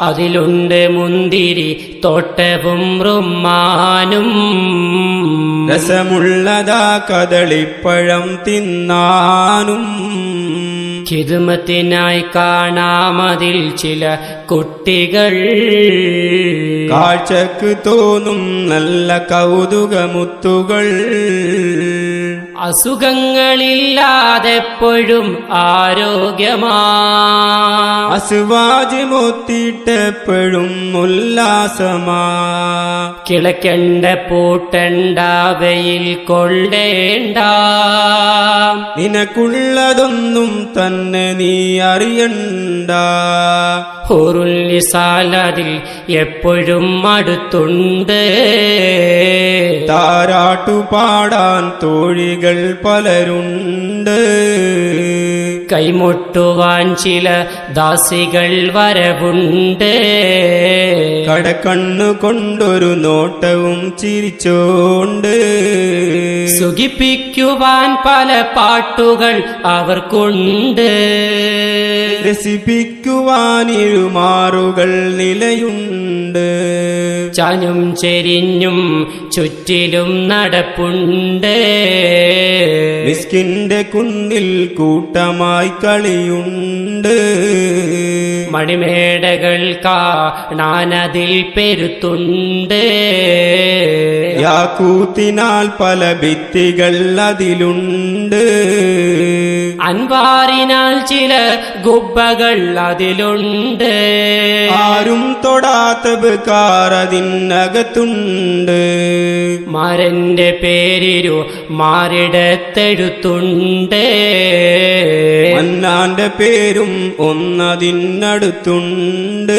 അതിലുണ്ട് മുന്തിരി തോട്ടവും റുമ്മാനും രസമുള്ളതാ കദളിപ്പഴം തിന്നാനും ഖിദ്മത്തിനായി കാണാമതിൽ ചില കുട്ടികൾ കാഴ്ചക്ക് തോന്നും നല്ല കൗതുകമുത്തുകൾ അസുഖങ്ങളില്ലാതെപ്പോഴും ആരോഗ്യമാ അസുവാജ് മൊത്തിട്ടെപ്പോഴും ഉല്ലാസമാ കിളക്കണ്ട പൂട്ടണ്ട വെയിൽ കൊള്ളേണ്ട നിനക്കുള്ളതൊന്നും തന്നെ നീ അറിയണ്ട ഹുറുൽ-നിസാലതിൽ എപ്പോഴും അടുത്തുണ്ട് താരാട്ടുപാടാൻ തോഴികൾ പലരുണ്ട് കൈമുട്ടുവാൻ ചില ദാസികൾ വരവുണ്ട് കടക്കണ്ണു കൊണ്ടൊരു നോട്ടവും ചിരിച്ചോണ്ട് സുഖിപ്പിക്കുവാൻ പല പാട്ടുകൾ അവർക്കുണ്ട് രസിപ്പിക്കുവാൻ ഇരുമാറുകൾ നിലയുണ്ട് ചാഞ്ഞും ചെരിഞ്ഞും ചുറ്റിലും നടപ്പുണ്ട് മിസ്കിന്റെ കുന്നിൽ കൂട്ടമായി കളിയുണ്ട് മണിമേടകൾ കാണാനതിൽ പെരുത്തുണ്ട് യാക്കൂത്തിനാൽ പല ഭിത്തികൾ അതിലുണ്ട് അൻവാറിനാൽ ചില ഗുബ്ബകൾ അതിലുണ്ട് ആരും തൊടാത്ത ബക്കാർ അതിനകത്തുണ്ട് മാരന്റെ പേരിരു മാറിടത്തെഴുത്തുണ്ട് മന്നാന്റെ പേരും ഒന്നതിനടുത്തുണ്ട്